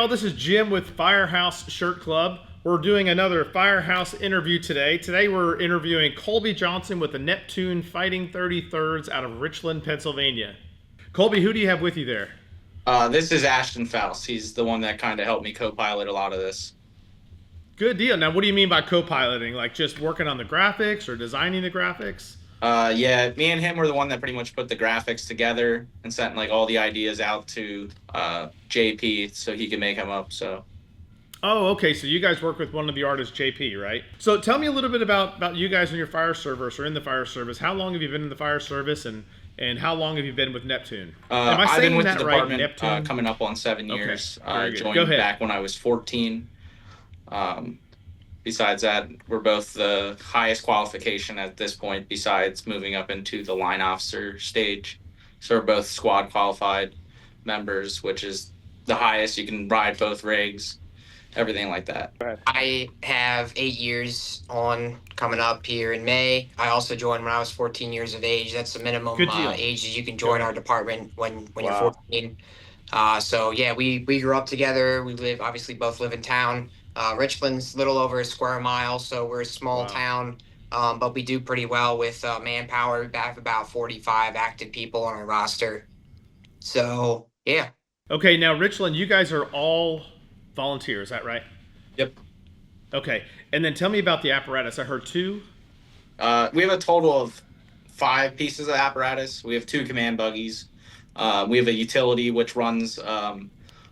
y'all, this is Jim with Firehouse Shirt Club. We're doing another Firehouse interview today. Today we're interviewing Colby Johnson with the Neptune Fighting 33rds out of Richland, Pennsylvania. Colby, who do you have with you there? This is Ashton Faust. He's the one that kind of helped me co-pilot a lot of this. Good deal. Now, what do you mean by co-piloting? Like just working on the graphics or designing the graphics? Yeah, me and him were the one that pretty much put the graphics together and sent like all the ideas out to JP so he could make them up. So Oh, okay. So you guys work with one of the artists, JP, right? So tell me a little bit about you guys in your fire service or in the fire service. How long have you been in the fire service and how long have you been with Neptune? Am I I've been saying with the that right, department Neptune? coming up on 7 years. Okay, very good. Go Joined ahead. back when I was 14. Um, Besides that, we're both the highest qualification at this point, besides moving up into the line officer stage. So we're both squad qualified members, which is the highest. You can ride both rigs, everything like that. I have 8 years on coming up here in May. I also joined when I was 14 years of age. That's the minimum Good deal. age that you can Go join ahead. our department when you're Wow. 14. So yeah, we grew up together. We live obviously both live in town. Richland's a little over a square mile, so we're a small Wow. town. But we do pretty well with manpower. We have about 45 active people on our roster. So yeah. Okay, now Richland, you guys are all volunteers, is that right? Yep. Okay, and then tell me about the apparatus. I heard two. We have a total of 5 pieces of apparatus. We have 2 command buggies. We have a utility which runs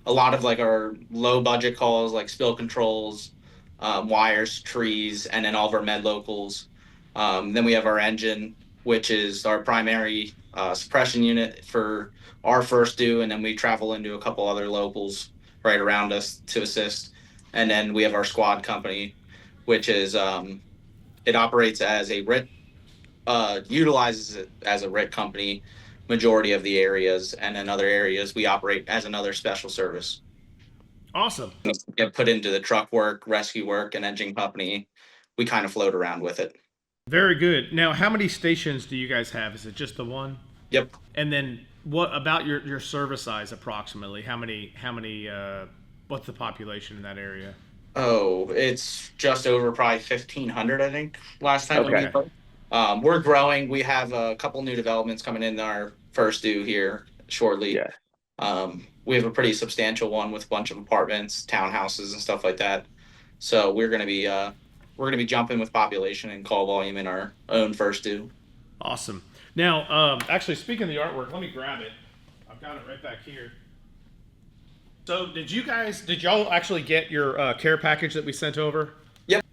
a lot of like our low budget calls, like spill controls, wires, trees, and then all of our med locals. Then we have our engine, which is our primary suppression unit for our first due, and then we travel into a couple other locals right around us to assist. And then we have our squad company, which is it operates as a RIT, utilizes it as a RIT company majority of the areas, and in other areas we operate as another special service. Awesome. Get put into the truck work, rescue work, and engine company. We kind of float around with it. Very good. Now, how many stations do you guys have? Is it just the one? Yep. And then what about your service size approximately? How many what's the population in that area? Oh, it's just over probably 1,500, I think, last time. Okay. We're growing. We have a couple new developments coming in our first due here shortly. Yeah. We have a pretty substantial one with a bunch of apartments, townhouses, and stuff like that. So we're gonna be jumping with population and call volume in our own first due. Awesome. Now, actually, speaking of the artwork, let me grab it. I've got it right back here. So, did y'all actually get your care package that we sent over? Yep.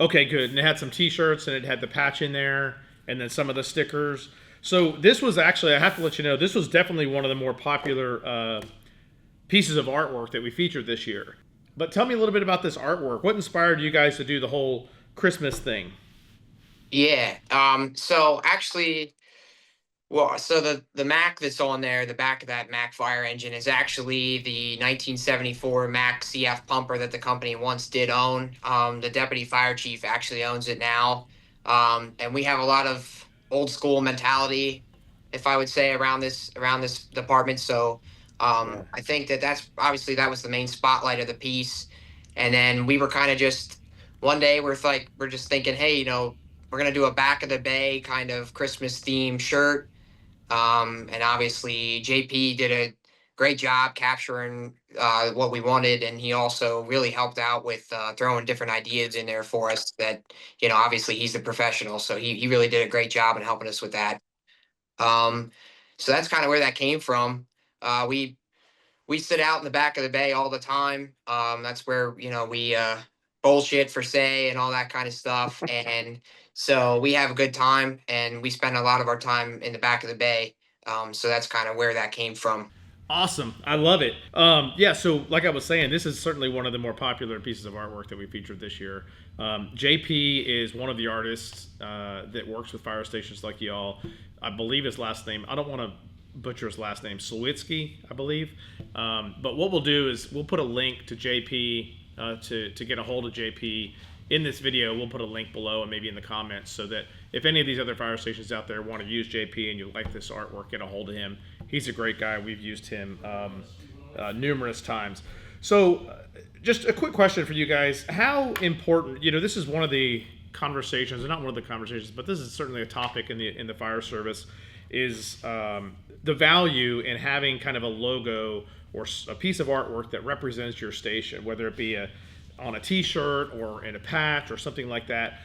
Okay, good. And it had some T-shirts and it had the patch in there, and then some of the stickers. So this was actually, I have to let you know, this was definitely one of the more popular pieces of artwork that we featured this year. But tell me a little bit about this artwork. What inspired you guys to do the whole Christmas thing? Yeah. So actually, well, so the Mac that's on there, the back of that Mac fire engine is actually the 1974 Mac CF pumper that the company once did own. The deputy fire chief actually owns it now. And we have a lot of old school mentality, if I would say, around this department. So I think that's obviously that was the main spotlight of the piece. And then we were kind of just one day we're just thinking, hey, we're gonna do a back of the bay kind of Christmas theme shirt. And obviously JP did a great job capturing what we wanted, and he also really helped out with throwing different ideas in there for us that, obviously he's the professional, so he really did a great job in helping us with that. So that's kind of where that came from. We sit out in the back of the bay all the time. That's where, we bullshit for say and all that kind of stuff. And so we have a good time, and we spend a lot of our time in the back of the bay. So that's kind of where that came from. Awesome. I love it. Yeah, so like I was saying, this is certainly one of the more popular pieces of artwork that we featured this year. JP is one of the artists that works with fire stations like y'all. I believe his last name, I don't want to butcher his last name, Sawitsky, I believe. But what we'll do is we'll put a link to JP to get a hold of JP. In this video, we'll put a link below and maybe in the comments so that if any of these other fire stations out there want to use JP and you like this artwork, get a hold of him. He's a great guy. We've used him numerous times. So, just a quick question for you guys: how important, this is one of the conversations, not one of the conversations, but this is certainly a topic in the fire service, is the value in having kind of a logo or a piece of artwork that represents your station, whether it be on a T-shirt or in a patch or something like that.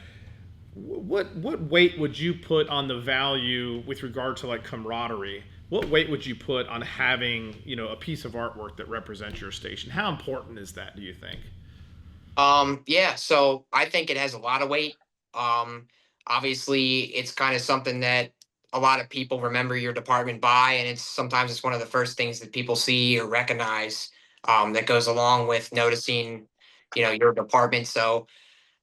What weight would you put on the value with regard to like camaraderie? What weight would you put on having a piece of artwork that represents your station? How important is that, do you think? Yeah, so I think it has a lot of weight. Um, Obviously, it's kind of something that a lot of people remember your department by, and it's one of the first things that people see or recognize, that goes along with noticing, your department. So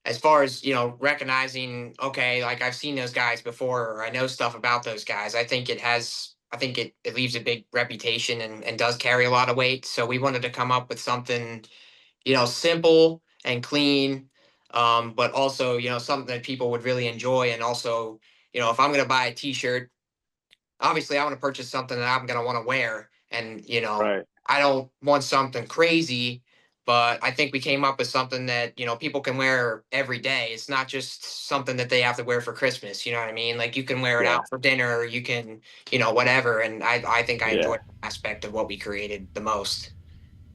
as far as recognizing, okay, like I've seen those guys before, or I know stuff about those guys, I think it leaves a big reputation and does carry a lot of weight. So we wanted to come up with something simple and clean, but also, something that people would really enjoy. And also, if I'm going to buy a t-shirt, obviously I want to purchase something that I'm going to want to wear. And, Right. I don't want something crazy, but I think we came up with something that, people can wear every day. It's not just something that they have to wear for Christmas. You know what I mean? Like you can wear it Yeah. out for dinner, or you can, whatever. And I think I enjoy Yeah. that aspect of what we created the most.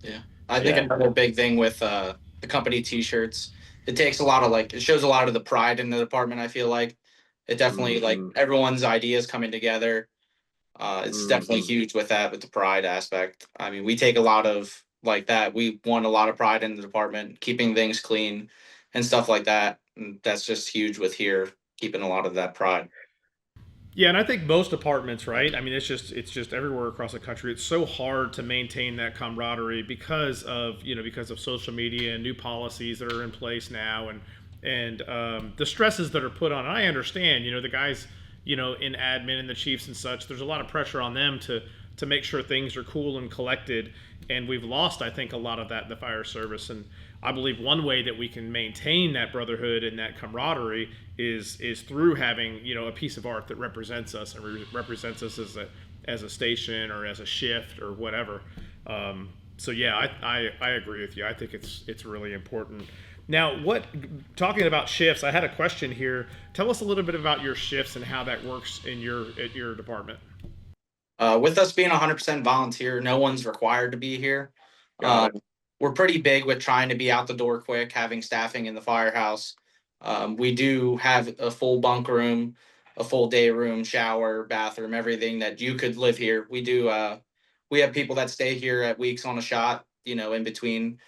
Yeah. I think Yeah. another big thing with the company t-shirts, it takes a lot of it shows a lot of the pride in the department. I feel like it definitely like Hmm. everyone's ideas coming together. It's definitely Hmm. huge with that, with the pride aspect. I mean, we take a lot of like that. We want a lot of pride in the department, keeping things clean and stuff like that. And that's just huge with here, keeping a lot of that pride. Yeah, and I think most departments, right? I mean, it's just everywhere across the country. It's so hard to maintain that camaraderie because of social media and new policies that are in place now, and the stresses that are put on. And I understand, the guys, in admin and the chiefs and such. There's a lot of pressure on them to make sure things are cool and collected, and we've lost, I think, a lot of that in the fire service. And I believe one way that we can maintain that brotherhood and that camaraderie is through having a piece of art that represents us and represents us as a station or as a shift or whatever. So yeah, I agree with you. I think it's really important. Now, talking about shifts, I had a question here. Tell us a little bit about your shifts and how that works at your department. With us being 100% volunteer, no one's required to be here. Got it. We're pretty big with trying to be out the door quick, having staffing in the firehouse. We do have a full bunk room, a full day room, shower, bathroom, everything that you could live here. We do. We have people that stay here at weeks on a shot, in between.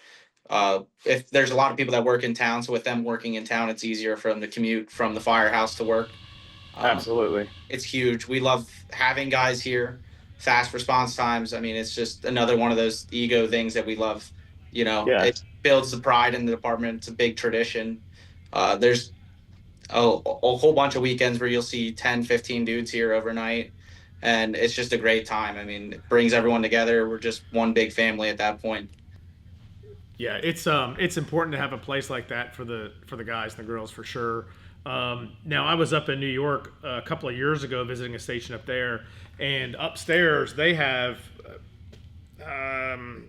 If there's a lot of people that work in town, so with them working in town, it's easier for them to commute from the firehouse to work. Um, Absolutely. it's huge. We love having guys here. Fast response times. I mean, it's just another one of those ego things that we love. Yeah. It builds the pride in the department. It's a big tradition. There's a whole bunch of weekends where you'll see 10, 15 dudes here overnight. And it's just a great time. I mean, it brings everyone together. We're just one big family at that point. Yeah, it's important to have a place like that for the guys and the girls for sure. Now I was up in New York a couple of years ago visiting a station up there, and upstairs they have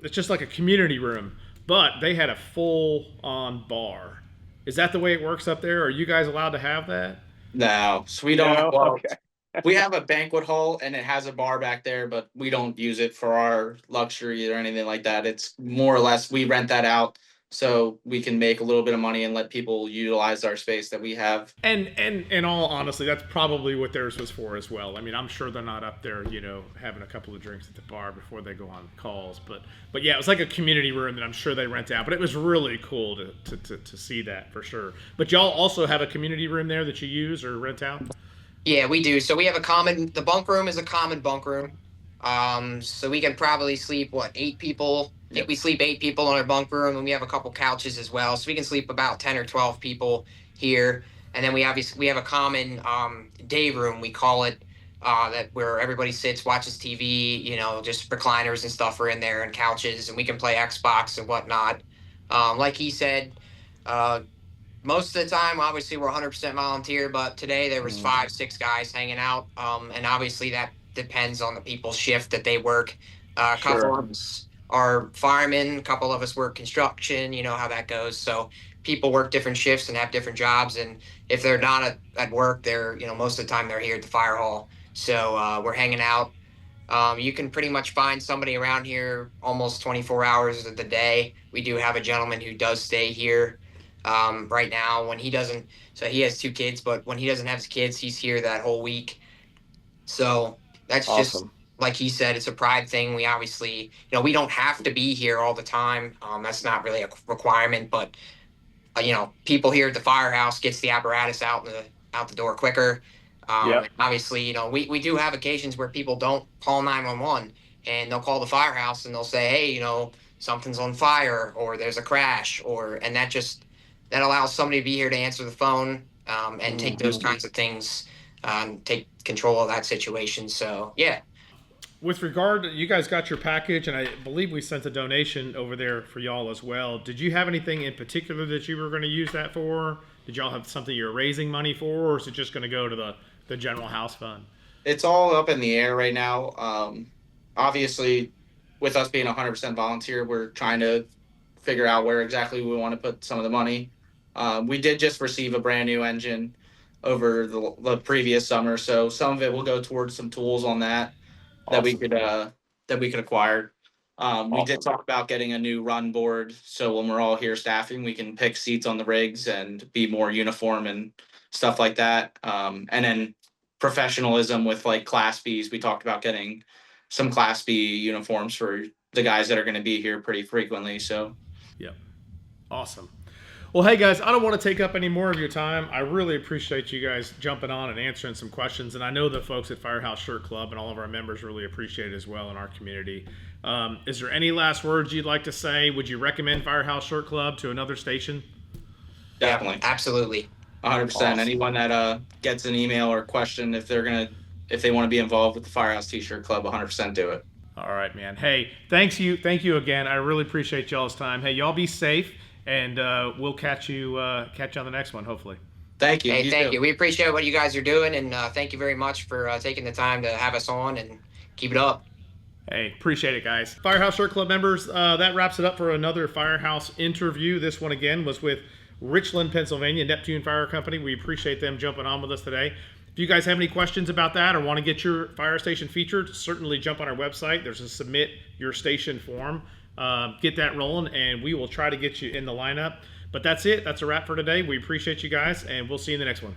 it's just like a community room, but they had a full on bar. Is that the way it works up there? Are you guys allowed to have that? No, so we don't. No. Well, Okay. we have a banquet hall and it has a bar back there, but we don't use it for our luxury or anything like that. It's more or less we rent that out so we can make a little bit of money and let people utilize our space that we have. And in all honesty, that's probably what theirs was for as well. I mean, I'm sure they're not up there, having a couple of drinks at the bar before they go on calls. But yeah, it was like a community room that I'm sure they rent out. But it was really cool to see that for sure. But y'all also have a community room there that you use or rent out? Yeah, we do. So we have the bunk room is a common bunk room. So we can probably sleep, what, 8 people? I think we sleep 8 people in our bunk room, and we have a couple couches as well. So we can sleep about 10 or 12 people here. And then we have a common day room, we call it, that where everybody sits, watches TV, just recliners and stuff are in there and couches, and we can play Xbox and whatnot. Like he said, uh, most of the time, obviously, we're 100% volunteer, but today there was 5, 6 guys hanging out, and obviously that depends on the people's shift that they work. A couple Sure. of us are firemen. A couple of us work construction. You know how that goes. So people work different shifts and have different jobs. And if they're not at work, they're, most of the time they're here at the fire hall. So we're hanging out. You can pretty much find somebody around here almost 24 hours of the day. We do have a gentleman who does stay here right now when he doesn't. So he has 2 kids, but when he doesn't have his kids, he's here that whole week. So that's just Awesome. like he said, it's a pride thing. We obviously, we don't have to be here all the time. That's not really a requirement, but people here at the firehouse gets the apparatus out the door quicker. Yep. And obviously, we do have occasions where people don't call 911 and they'll call the firehouse and they'll say, hey, something's on fire or there's a crash and that allows somebody to be here to answer the phone and take those kinds of things, take control of that situation. So, yeah. With regard, you guys got your package, and I believe we sent a donation over there for y'all as well. Did you have anything in particular that you were going to use that for? Did y'all have something you're raising money for, or is it just going to go to the general house fund? It's all up in the air right now. Obviously, with us being 100% volunteer, we're trying to figure out where exactly we want to put some of the money. We did just receive a brand new engine over the previous summer, so some of it will go towards some tools on that Awesome. that we could acquire. We did Awesome. talk about getting a new run board, so when we're all here staffing, we can pick seats on the rigs and be more uniform and stuff like that. And then professionalism with like Class Bs. We talked about getting some Class B uniforms for the guys that are going to be here pretty frequently. So, Yep. Awesome. Well, hey guys, I don't want to take up any more of your time. I really appreciate you guys jumping on and answering some questions, and I know the folks at Firehouse Shirt Club and all of our members really appreciate it as well in our community. Is there any last words you'd like to say? Would you recommend Firehouse Shirt Club to another station? definitely. Yeah, absolutely. 100%. Awesome. Anyone that gets an email or question if they want to be involved with the Firehouse T-shirt club, 100% do it. All right, man. Hey, thank you again. I really appreciate y'all's time. Hey, y'all be safe, and we'll catch you on the next one, hopefully. Thank you. Hey, thank too. you. We appreciate what you guys are doing, and thank you very much for taking the time to have us on and keep it up. Hey, appreciate it, guys. Firehouse Shirt Club members, that wraps it up for another Firehouse interview. This one, again, was with Richland, Pennsylvania, Neptune Fire Company. We appreciate them jumping on with us today. If you guys have any questions about that or want to get your fire station featured, certainly jump on our website. There's a submit your station form. Get that rolling, and we will try to get you in the lineup. But that's it. That's a wrap for today. We appreciate you guys, and we'll see you in the next one.